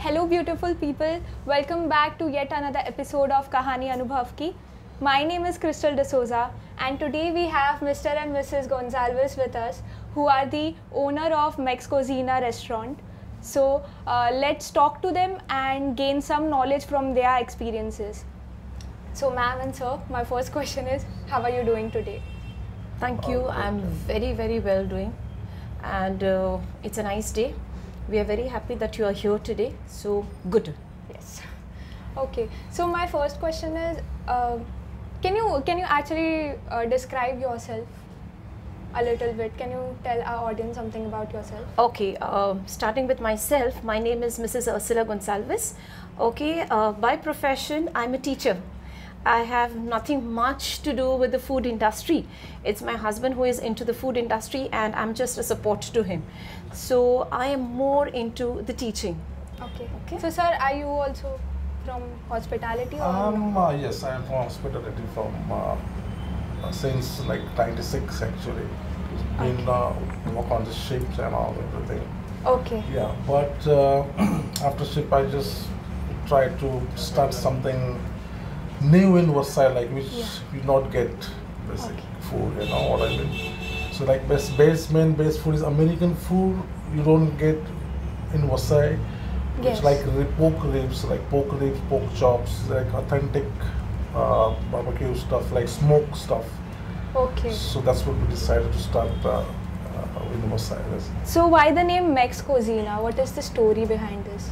Hello beautiful people, welcome back to yet another episode of Kahaani Anubhav Ki. My name is Crystal D'Souza and today we have Mr. and Mrs. Gonzalez with us who are the owner of Macs Cozinha restaurant. So let's talk to them and gain some knowledge from their experiences. So ma'am and sir, my first question is, how are you doing today? Thank you, I'm very well doing and it's a nice day. We are very happy that you are here today, so good. Yes. Okay, so my first question is, can you actually describe yourself a little bit? Can you tell our audience something about yourself? Okay, starting with myself, my name is Mrs. Ursula Gonzalez. Okay, by profession, I'm a teacher. I have nothing much to do with the food industry. It's my husband who is into the food industry and I'm just a support to him. So I am more into the teaching. Okay. So sir, are you also from hospitality? Or yes, I am from hospitality from since like 96 actually. Been work on the ships and all everything. Okay. Yeah, but after ship I just tried to start something new in Vasai, like which you not get basic food, you know what I mean. So like main base food is American food. You don't get in Vasai. Yes. It's like pork ribs, pork chops, like authentic barbecue stuff, like smoked stuff. Okay. So that's what we decided to start in Vasai. So why the name Macs Cozinha? What is the story behind this?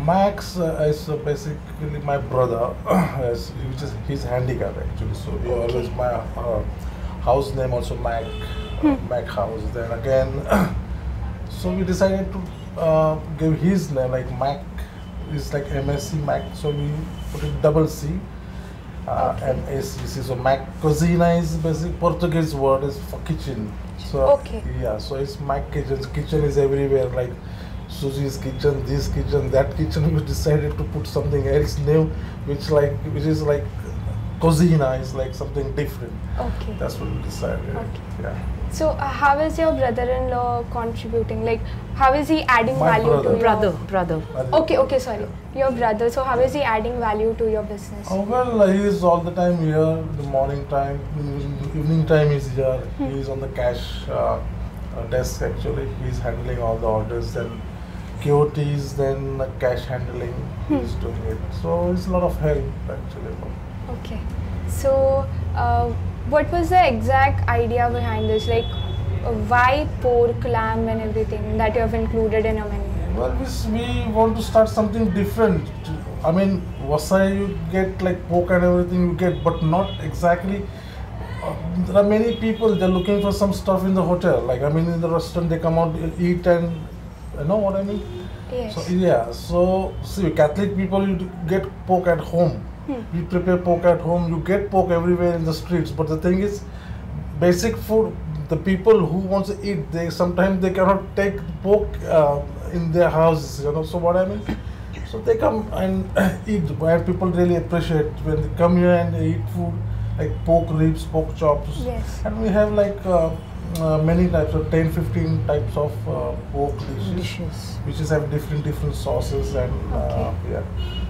Max is basically my brother, he's handicapped actually, so he always, my house name also Mac house. Then again, so we decided to give his name, like Mac is like MSc Mac, so we put it double C and SCC. So Mac Cozinha is basically Portuguese word is for kitchen. So yeah, so it's Mac kitchen. Kitchen is everywhere, like Susie's kitchen, this kitchen, that kitchen. We decided to put something else new, which is like Cozinha, is like something different. Okay. That's what we decided. Okay. Yeah. So how is your brother-in-law contributing? Like, how is he adding value to your brother? Okay, sorry. Your brother. So how is he adding value to your business? Oh well, he is all the time here. The morning time, evening time he's here. He is on the cash desk actually. He's handling all the orders and QOTs, then cash handling, he's doing it. So it's a lot of help actually. Okay. So what was the exact idea behind this? Like why pork, lamb and everything that you have included in your menu? Well, we want to start something different. I mean, Vasai you get like pork and everything you get, but not exactly. There are many people, they're looking for some stuff in the hotel. Like, I mean, in the restaurant they come out, eat and, you know what I mean? Yes. So, yeah, so, see, Catholic people, you get pork at home. You prepare pork at home, you get pork everywhere in the streets. But the thing is, basic food, the people who want to eat, sometimes they cannot take pork in their houses, you know, so what I mean? So they come and eat, and people really appreciate when they come here and they eat food. Like pork ribs, pork chops, and we have like many types of 10-15 types of pork dishes, which have different sauces and yeah.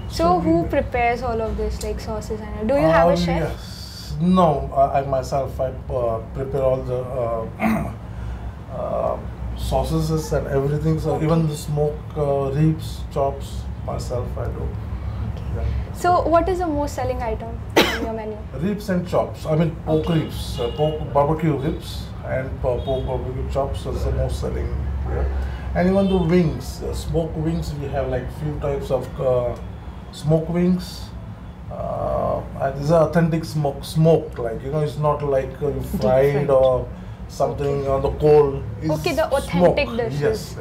So who prepares all of this, like sauces and do you have a chef? Yes. No, I myself prepare all the sauces and everything. So even the smoked ribs, chops, myself I do. Yeah. So what is the most selling item on your menu? Ribs and chops. I mean pork ribs, pork barbecue ribs and pork barbecue chops is the most selling here. And even the wings, smoked wings, we have like few types of smoked wings. And these are authentic smoked, like, you know, it's not like you fried or something on the coal. It's the authentic smoked. dishes. Yes,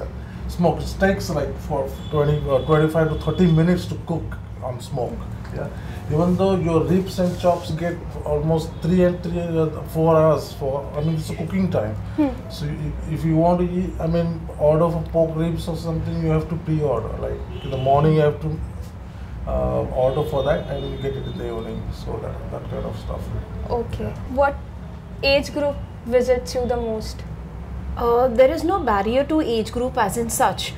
smoked. It takes like for 25 to 30 minutes to cook on smoke. Yeah. Even though your ribs and chops get almost 4 hours it's a cooking time. So if you want to eat, order for pork ribs or something, you have to pre-order. Like in the morning, you have to order for that, and you get it in the evening. So that kind of stuff. Okay. What age group visits you the most? There is no barrier to age group as in such.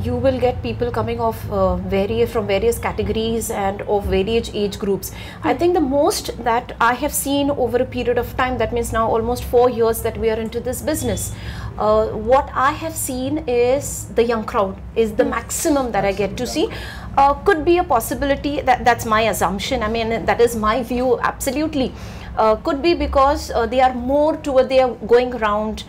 you will get people coming off from various categories and of various age groups. I think the most that I have seen over a period of time, that means now almost 4 years that we are into this business, what I have seen is the young crowd is the maximum that I get to see. Could be a possibility, that's my assumption, I mean that is my view, absolutely. Could be because they are more toward, they are going around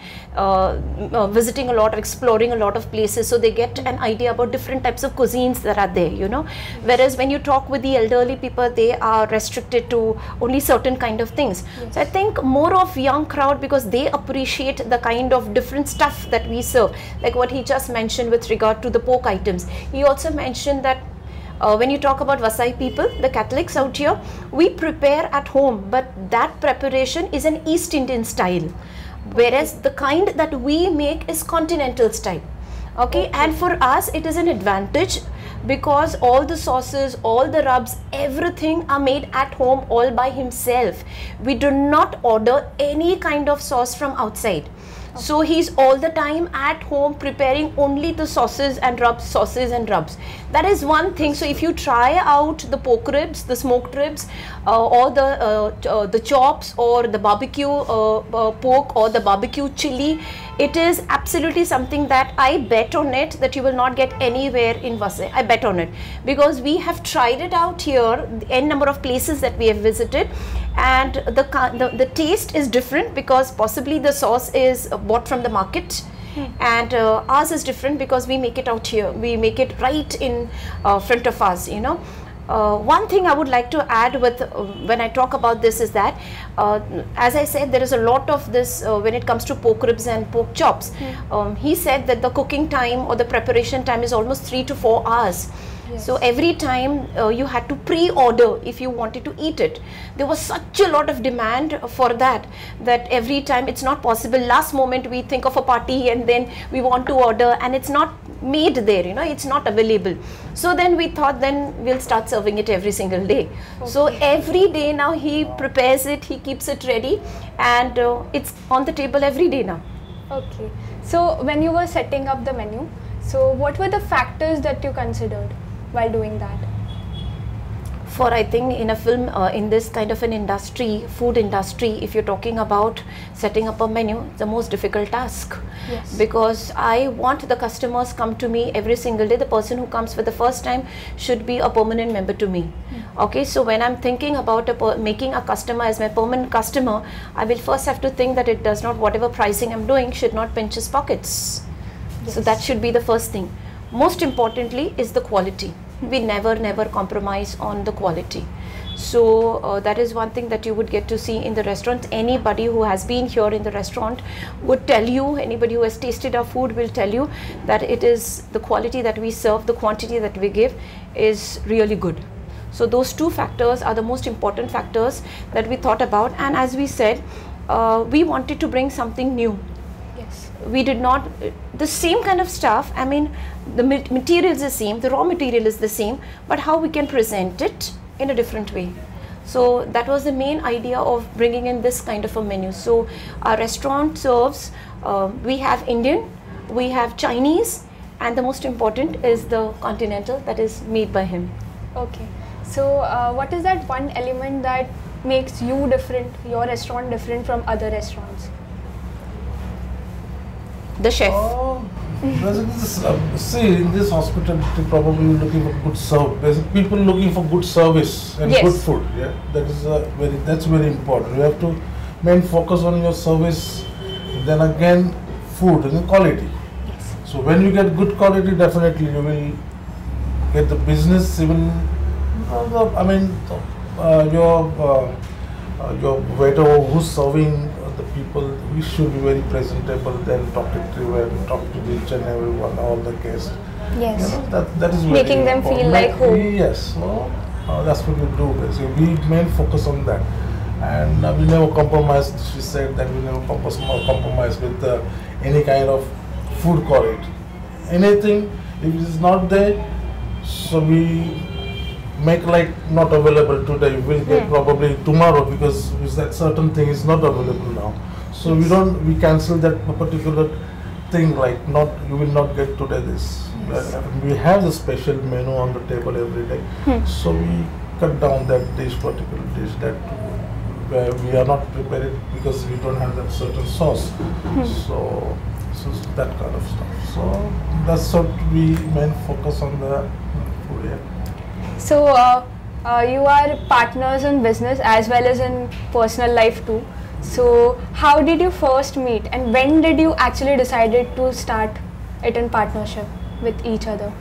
visiting a lot, exploring a lot of places, so they get an idea about different types of cuisines that are there, you know. Whereas when you talk with the elderly people, they are restricted to only certain kind of things. So I think more of young crowd, because they appreciate the kind of different stuff that we serve, like what he just mentioned with regard to the pork items. He also mentioned that when you talk about Vasai people, the Catholics out here, we prepare at home, but that preparation is an East Indian style, whereas the kind that we make is continental style. Okay, and for us it is an advantage because all the sauces, all the rubs, everything are made at home all by himself. We do not order any kind of sauce from outside. So he's all the time at home preparing only the sauces and rubs, That is one thing. So if you try out the pork ribs, the smoked ribs, or the chops, or the barbecue pork, or the barbecue chili, it is absolutely something that I bet on it that you will not get anywhere in Vasai. I bet on it because we have tried it out here, n number of places that we have visited, and the taste is different because possibly the sauce is bought from the market. And ours is different because we make it out here, we make it right in front of us, you know. One thing I would like to add with when I talk about this is that as I said, there is a lot of this when it comes to pork ribs and pork chops. He said that the cooking time or the preparation time is almost 3 to 4 hours. So every time you had to pre-order if you wanted to eat it. There was such a lot of demand for that every time it's not possible. Last moment we think of a party and then we want to order and it's not made there, you know, it's not available. So then we thought then we'll start serving it every single day. So every day now he prepares it, he keeps it ready, and it's on the table every day now. Okay. So when you were setting up the menu, so what were the factors that you considered while doing that? For I think in a film, in this kind of an industry, food industry, if you're talking about setting up a menu, it's the most difficult task. Because I want the customers come to me every single day. The person who comes for the first time should be a permanent member to me. Okay, so when I'm thinking about making a customer as my permanent customer, I will first have to think that it does not, whatever pricing I'm doing should not pinch his pockets. So that should be the first thing. Most importantly is the quality. We never compromise on the quality. So that is one thing that you would get to see in the restaurant. Anybody who has been here in the restaurant would tell you, anybody who has tasted our food will tell you that it is the quality that we serve, the quantity that we give is really good. So those two factors are the most important factors that we thought about, and as we said, we wanted to bring something new. We did not, the same kind of stuff, I mean the material is the same, the raw material is the same, but how we can present it in a different way. So that was the main idea of bringing in this kind of a menu. So our restaurant serves, we have Indian, we have Chinese, and the most important is the continental that is made by him. Okay, so what is that one element that makes you different, your restaurant different from other restaurants? The chef. See, in this hospitality, probably looking for good service. People looking for good service and good food. Yeah, that is that's very important. You have to main focus on your service. Then again, food and quality. So when you get good quality, definitely you will get the business. Even I mean, your waiter who's serving the people, we should be very presentable, then talk to each and everyone, all the guests. Yes. You know, that is making them feel like home. Yes. So, that's what we do basically. We main focus on that, and we never compromise. She said that we never compromise with any kind of food quality. Anything, if it is not there, so we make like not available today, we'll get probably tomorrow because that certain thing is not available now. So we cancel that particular thing, like you will not get today this. Yes. We have the special menu on the table every day. So we cut down that particular dish that where we are not prepared because we don't have that certain sauce. So that kind of stuff. So that's what we main focus on the food here. So you are partners in business as well as in personal life too. So how did you first meet, and when did you actually decided to start it in partnership with each other?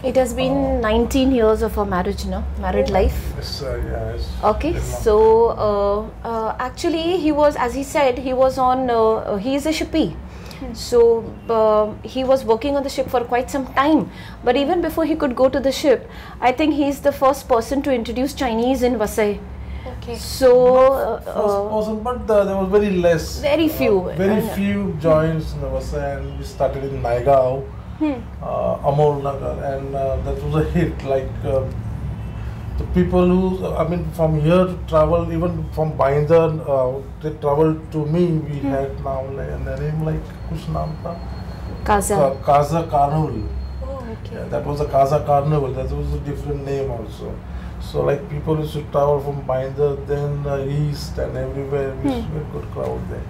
It has been 19 years of our marriage now, married life. Yes, yes. Okay, so actually he was, as he said, he was on, he is a shippy. So he was working on the ship for quite some time, but even before he could go to the ship, I think he is the first person to introduce Chinese in Vasai. Okay. So First person, but there was very less. Very few. Very few joints in the Vasai, and we started in Naigao, Amol Nagar, and that was a hit. Like the people who, I mean, from here to travel, even from Bainder, they traveled to me. We had now like a name like kuch naam tha? Kaza. Kaza Carnival. Oh, okay. Yeah, that was a Kaza Carnival. That was a different name also. So like people used to travel from Bainder, then east and everywhere. We used to be a good crowd there.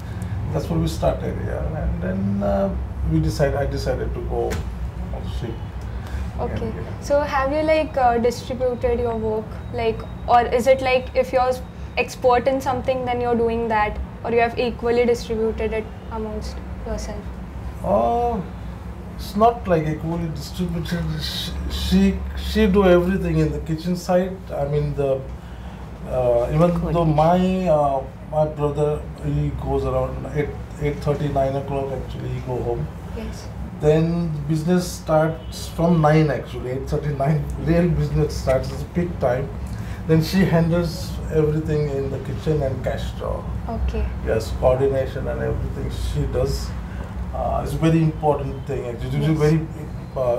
That's where we started. Yeah, and then I decided to go on ship. Okay. And, yeah. So have you like distributed your work, like, or is it like if you're expert in something, then you're doing that, or you have equally distributed it amongst yourself? It's not like equally distributed. She do everything in the kitchen side. I mean even though my brother, he goes around 8:30, 9 o'clock actually he go home. Yes. Then business starts from 9 actually, 8:39. Real business starts at peak time. Then she handles everything in the kitchen and cash drawer. Okay. Yes, coordination and everything she does. It's a very important thing actually. It's a very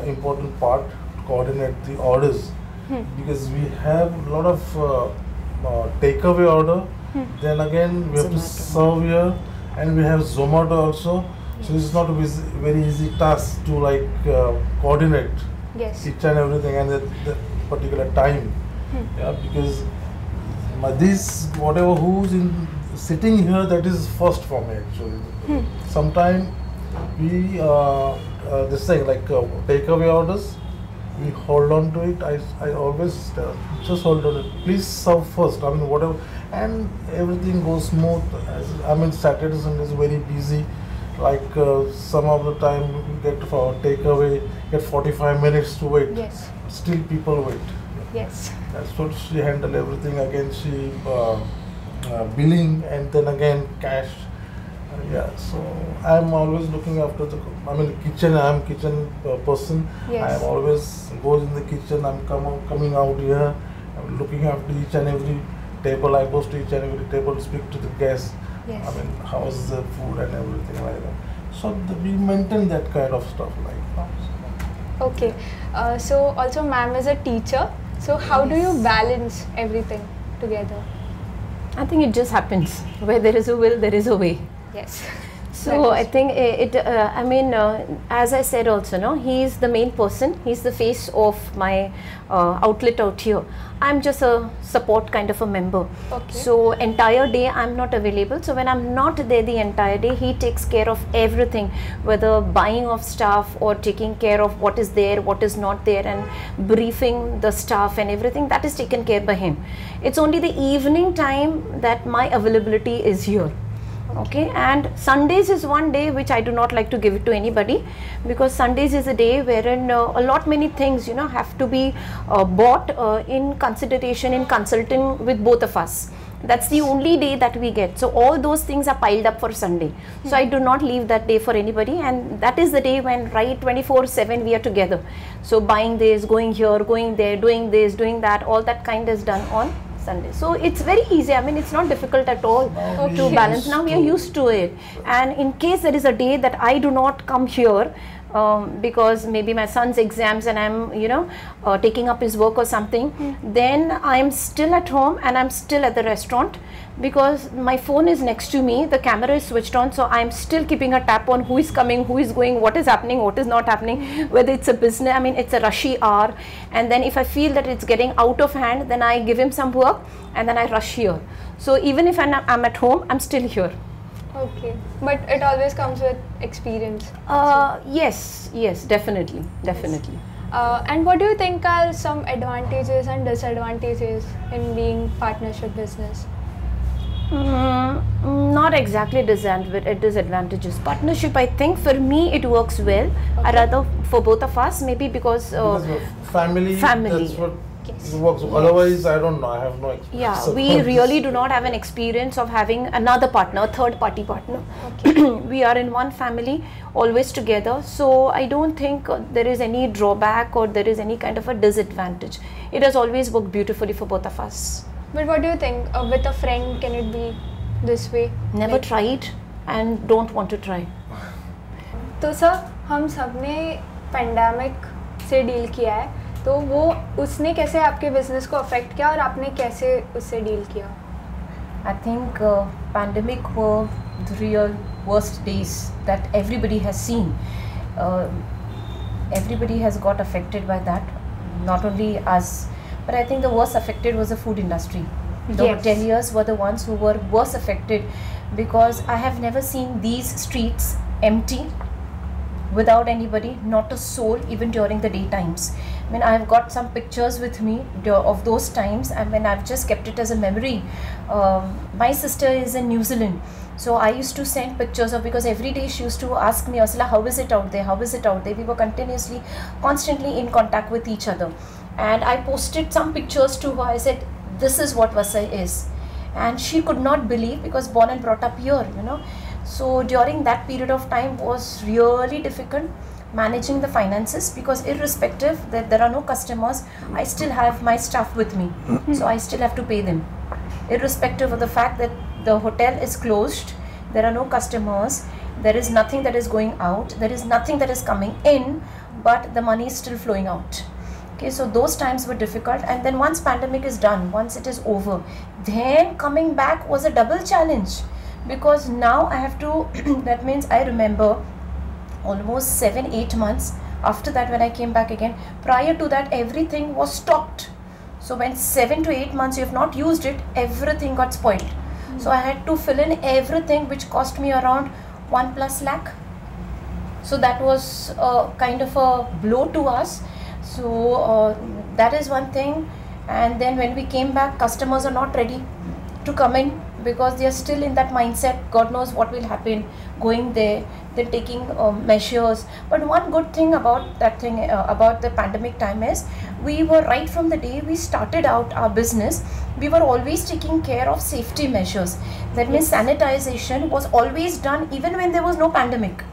important part to coordinate the orders because we have a lot of takeaway order. Then again we have to serve here, and we have Zomato also. So it's not a very easy task to like coordinate Yes. each and everything and that particular time. Yeah, because this whatever who's in sitting here, that is first for me actually. Sometime we this thing like takeaway orders, we hold on to it. I always just hold on to it. Please serve first. I mean whatever, and everything goes smooth. I mean Saturday Sunday is very busy. Like some of the time we get for takeaway, get 45 minutes to wait. Yes. Still people wait. Yes. That's what she handle everything. Again she billing, and then again cash. Yeah, so I'm always looking after the. I mean kitchen. I'm kitchen person. Yes. I'm always goes in the kitchen. I'm coming out here. I'm looking after each and every table. I goes to each and every table, speak to the guests. Yes. I mean, how's the food and everything like that. So we maintain that kind of stuff like that. Okay. So also ma'am is a teacher. So how do you balance everything together? I think it just happens. Where there is a will, there is a way. Yes. So I think I mean, as I said also, no, he is the main person. He's the face of my outlet out here. I'm just a support kind of a member. Okay. So entire day I'm not available. So when I'm not there the entire day, he takes care of everything, whether buying of stuff or taking care of what is there, what is not there, and briefing the staff and everything. That is taken care by him. It's only the evening time that my availability is here. Okay, and Sundays is one day which I do not like to give it to anybody, because Sundays is a day wherein a lot many things, you know, have to be bought in consideration, in consulting with both of us. That's the only day that we get. So all those things are piled up for Sunday. So I do not leave that day for anybody, and that is the day when right 24/7 we are together. So buying this, going here, going there, doing this, doing that, all that kind is done on Sunday. So it's very easy. I mean, it's not difficult at all to balance. Now we are used to it. And in case there is a day that I do not come here, because maybe my son's exams and I'm, you know, taking up his work or something, then I'm still at home and I'm still at the restaurant, because my phone is next to me, the camera is switched on, so I'm still keeping a tap on who is coming, who is going, what is happening, what is not happening, whether it's a business, I mean, it's a rushy hour, and then if I feel that it's getting out of hand, then I give him some work and then I rush here. So even if I'm at home, I'm still here. Okay, but it always comes with experience. Yes, definitely. And what do you think are some advantages and disadvantages in being partnership business? Not exactly disadvantages. Partnership, I think for me it works well. I rather for both of us, maybe because family. That's what works. Otherwise, I don't know. I have no experience. Yeah, we really do not have an experience of having another partner, a third party partner. Okay. We are in one family, always together. So I don't think there is any drawback or there is any kind of a disadvantage. It has always worked beautifully for both of us. But what do you think? With a friend, can it be this way? Never tried and don't want to try. तो sir हम सबने pandemic से deal किया है, तो वो उसने कैसे आपके बिजनेस को अफेक्ट किया और आपने कैसे उससे डील किया? I think pandemic were the real worst days that everybody has seen. Everybody has got affected by that, not only us, but I think the worst affected was the food industry. The hoteliers were the ones who were worst affected, because I have never seen these streets empty without anybody, not a soul, even during the day times. I mean, I've got some pictures with me of those times, and when I've just kept it as a memory. My sister is in New Zealand, so I used to send pictures of, because every day she used to ask me, Ursula, how is it out there? How is it out there? We were constantly in contact with each other. And I posted some pictures to her. I said, this is what Vasai is. And she could not believe, because born and brought up here, you know. So during that period of time was really difficult managing the finances, because irrespective that there are no customers, I still have my staff with me. So I still have to pay them. Irrespective of the fact that the hotel is closed, there are no customers, there is nothing that is going out, there is nothing that is coming in, but the money is still flowing out. Okay, so those times were difficult. And then once pandemic is done, once it is over, then coming back was a double challenge, because now I have to that means I remember almost 7-8 months after that when I came back again. Prior to that, everything was stocked. So when 7 to 8 months you have not used it, everything got spoiled. So I had to fill in everything, which cost me around 1+ lakh. So that was kind of a blow to us. So that is one thing. And then when we came back, customers are not ready to come in, because they are still in that mindset, God knows what will happen, going there, then taking measures. But one good thing about that thing, about the pandemic time is, we were right from the day we started out our business, we were always taking care of safety measures. That means sanitization was always done even when there was no pandemic.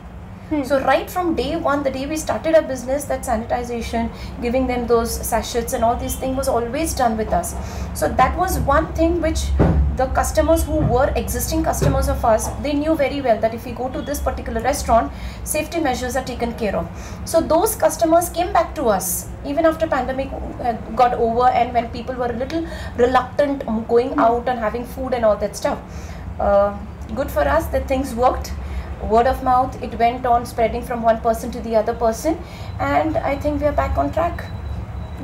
So right from day one, the day we started our business, that sanitization, giving them those sachets and all these things was always done with us. So that was one thing which the customers who were existing customers of us, they knew very well that if we go to this particular restaurant, safety measures are taken care of. So those customers came back to us even after pandemic got over, and when people were a little reluctant going out and having food and all that stuff. Good for us that things worked. Word of mouth, it went on spreading from one person to the other person, and I think we are back on track.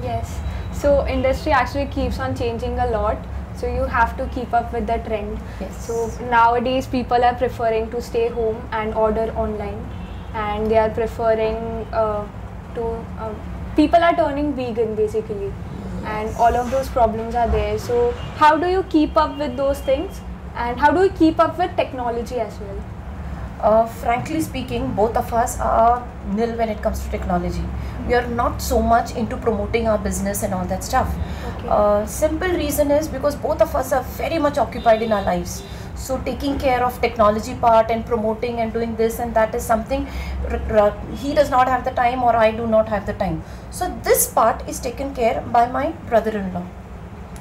Yes, so industry actually keeps on changing a lot, so you have to keep up with the trend. Yes. So nowadays people are preferring to stay home and order online, and they are preferring people are turning vegan basically, and all of those problems are there. So how do you keep up with those things, and how do you keep up with technology as well? Frankly speaking, both of us are nil when it comes to technology. We are not so much into promoting our business and all that stuff. Okay. Simple reason is because both of us are very much occupied in our lives. So taking care of technology part and promoting and doing this and that is something he does not have the time, or I do not have the time. So this part is taken care by my brother-in-law.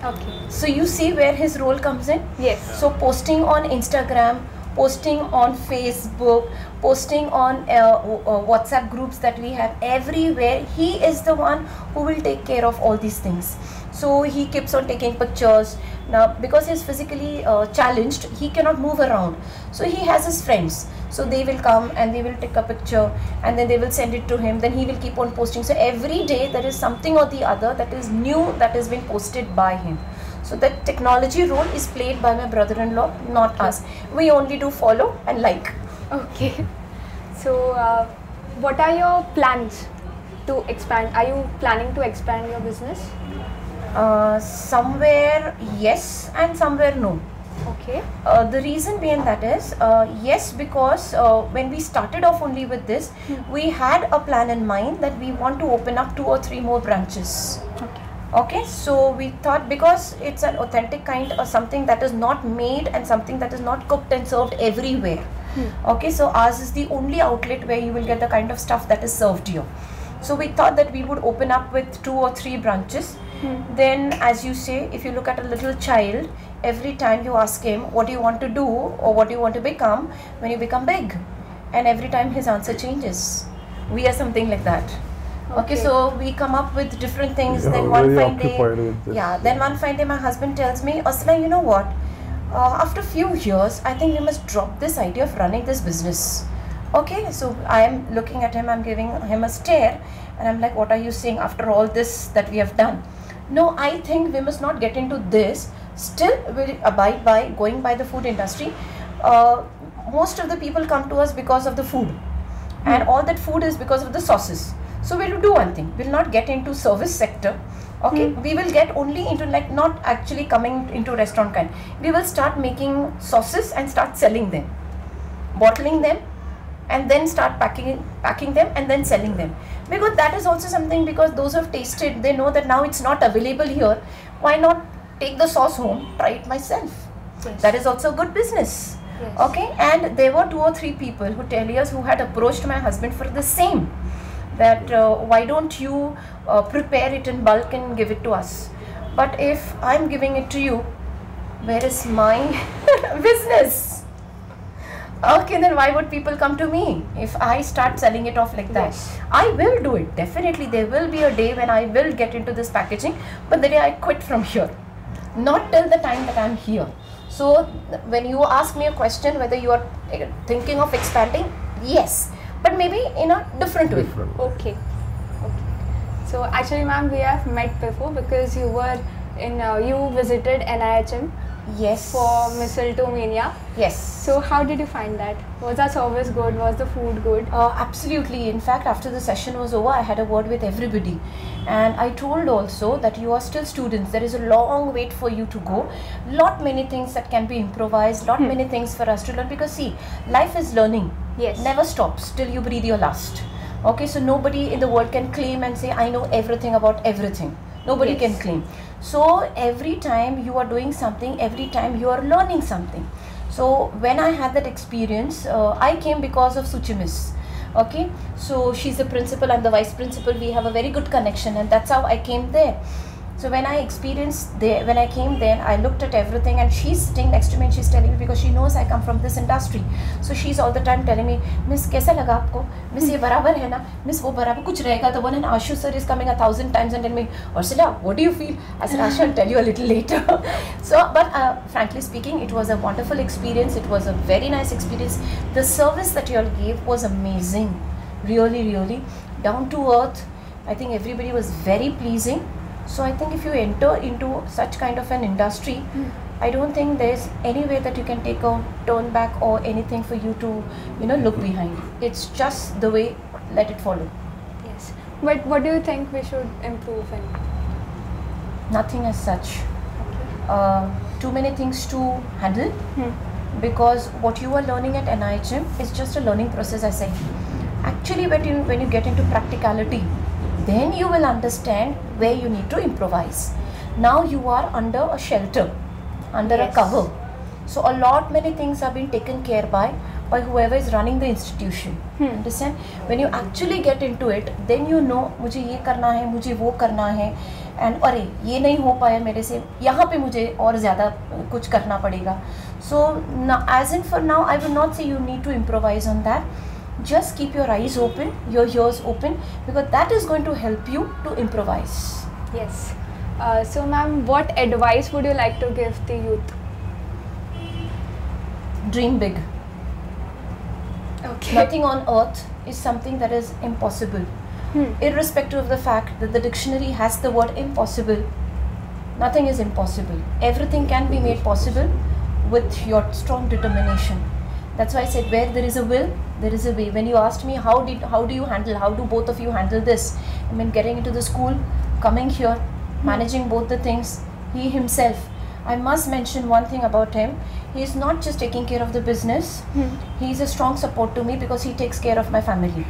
Okay. So you see where his role comes in? Yes. So posting on Instagram, posting on Facebook, posting on WhatsApp groups that we have everywhere. He is the one who will take care of all these things. So he keeps on taking pictures. Now because he's physically challenged, he cannot move around, so he has his friends. So they will come and they will take a picture and then they will send it to him, then he will keep on posting. So every day there is something or the other that is new that has been posted by him. So that technology role is played by my brother-in-law, not us. We only do follow and like. Okay. So what are your plans to expand? Are you planning to expand your business? Somewhere yes and somewhere no. Okay. The reason being that is, yes, because when we started off only with this, we had a plan in mind that we want to open up 2 or 3 more branches. Okay. Okay, so we thought, because it's an authentic kind of something that is not made and something that is not cooked and served everywhere. Okay, so ours is the only outlet where you will get the kind of stuff that is served here. So we thought that we would open up with 2 or 3 branches. Then, as you say, if you look at a little child, every time you ask him what do you want to do or what do you want to become when you become big, and every time his answer changes. We are something like that. Okay, so we come up with different things. Then one fine day, then one fine day my husband tells me, Asla, you know what, after few years I think we must drop this idea of running this business. Okay, so I am looking at him, I'm giving him a stare, and I'm like, what are you saying after all this that we have done? No, I think we must not get into this. Still we'll abide by going by the food industry. Most of the people come to us because of the food, and all that food is because of the sauces. So we'll do one thing, we'll not get into service sector. Okay, we will get only into, like, not actually coming into restaurant kind. We will start making sauces and start selling them, bottling them, and then start packing them and then selling them. Because that is also something, because those who have tasted, they know that now it's not available here. Why not take the sauce home, try it myself? Yes. That is also a good business. Yes. Okay, and there were 2 or 3 people who tell us, who had approached my husband for the same, that why don't you prepare it in bulk and give it to us? But if I'm giving it to you, where is my business? Okay, then why would people come to me if I start selling it off like that? Yes. I will do it. Definitely there will be a day when I will get into this packaging, but the day I quit from here, not till the time that I'm here. So when you ask me a question whether you are thinking of expanding, yes, but maybe in a different way. Okay. So actually, ma'am, we have met before because you were in, you visited NIHM. Yes. For Missile to Mania. Yes. So how did you find that? Was our service good? Was the food good? Absolutely. In fact, after the session was over, I had a word with everybody. And I told also that you are still students. There is a long wait for you to go. Lot many things that can be improvised. Lot many things for us to learn. Because see, life is learning. Yes. Never stops till you breathe your last. Okay, so nobody in the world can claim and say, I know everything about everything. Nobody can claim. So every time you are doing something, every time you are learning something. So when I had that experience, I came because of Suchi Miss. Okay, so she's the principal, I'm the vice principal. We have a very good connection, and that's how I came there. So when I experienced there, when I came there, I looked at everything, and she's sitting next to me and she's telling me, because she knows I come from this industry. So she's all the time telling me, Miss, कैसा लगा आपको? Miss, ये बराबर है ना? Miss, वो बराबर कुछ रहेगा तो? And Ashu sir is coming 1,000 times and telling me, Ursula, what do you feel? I said, Ashu, I'll tell you a little later. So, but frankly speaking, it was a wonderful experience. It was a very nice experience. The service that you all gave was amazing. Really, really down to earth. I think everybody was very pleasing. So I think if you enter into such kind of an industry, I don't think there's any way that you can take a turn back or anything for you to, look behind. It's just the way, let it follow. Yes. But what do you think we should improve in? Nothing as such. Too many things to handle, because what you are learning at NIHM is just a learning process, I say. Actually, when you get into practicality, then you will understand where you need to improvise. Now you are under a shelter, under a cover. So a lot many things have been taken care by whoever is running the institution. Understand? When you actually get into it, then you know, मुझे ये करना है, मुझे वो करना है, and अरे ये नहीं हो पाया मेरे से, यहाँ पे मुझे और ज़्यादा कुछ करना पड़ेगा. So now, as in for now, I will not say you need to improvise on that. Just keep your eyes open, your ears open, because that is going to help you to improvise. Yes. So ma'am, what advice would you like to give the youth? Dream big. Okay. Nothing on earth is something that is impossible. Irrespective of the fact that the dictionary has the word impossible, nothing is impossible. Everything can be made possible with your strong determination. That's why I said, where there is a will, there is a way. When you asked me how do both of you handle this? I mean, getting into the school, coming here, managing both the things, he himself. I must mention one thing about him. He is not just taking care of the business. He is a strong support to me because he takes care of my family.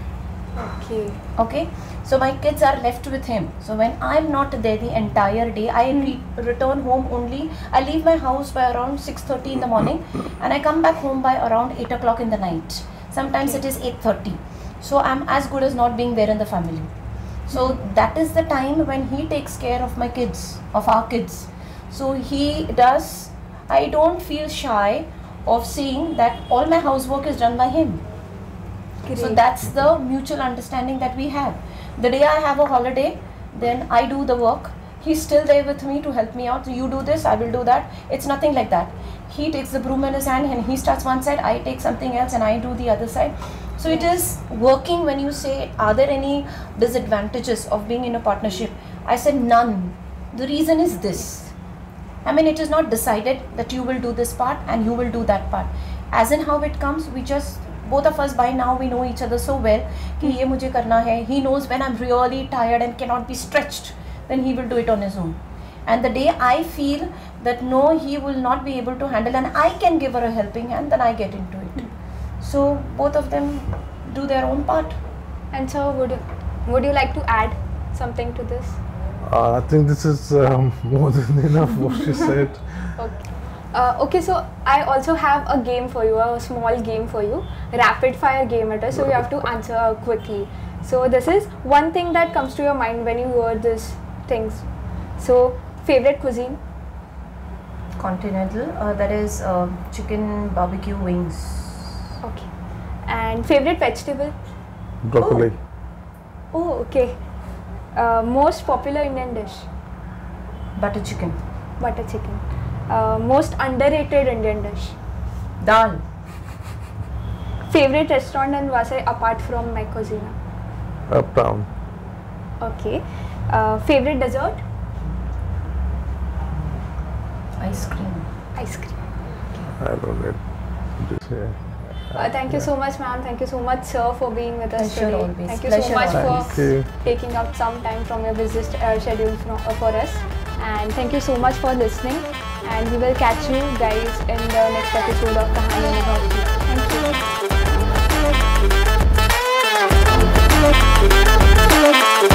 Okay. So my kids are left with him. So when I'm not there the entire day, I return home only. I leave my house by around 6:30 in the morning, and I come back home by around 8 o'clock in the night. Sometimes it is 8:30. So I'm as good as not being there in the family. So that is the time when he takes care of my kids, of our kids. So he does. I don't feel shy of seeing that all my housework is done by him. Great. So that's the mutual understanding that we have. The day I have a holiday, then I do the work. He's still there with me to help me out. So you do this, I will do that. It's nothing like that. He takes the broom in his hand and he starts one side, I take something else and I do the other side. So it is working. When you say, are there any disadvantages of being in a partnership? I said none. The reason is this. I mean, it is not decided that you will do this part and you will do that part. As in how it comes, we just, both of us by now, we know each other so well कि ये मुझे करना है. He knows when I'm really tired and cannot be stretched, then he will do it on his own. And the day I feel that no, he will not be able to handle and I can give her a helping hand, then I get into it. So both of them do their own part. And so would you like to add something to this? I think this is more than enough what she said. Okay. Okay, so I also have a game for you, a small game for you, rapid fire game it is, so you have to answer quickly. So this is one thing that comes to your mind when you hear these things. So favorite cuisine? Continental, that is chicken barbecue wings. Okay. And favorite vegetable? Broccoli. Oh, okay. Most popular Indian dish? Butter chicken. Butter chicken. Most underrated Indian dish? Dal. Favorite restaurant in Vasai apart from Macs Cozinha? Uptown. Okay. Favorite dessert? Ice cream. Ice cream. I don't know. Just, Thank you so much, ma'am. Thank you so much, sir, for being with us Pleasure today. always. Thank you so Pleasure much always. for taking out some time from your busy schedule for us. And thank you so much for listening. And we will catch you guys in the next episode of Kahaani Anubhav Ki. Thank you.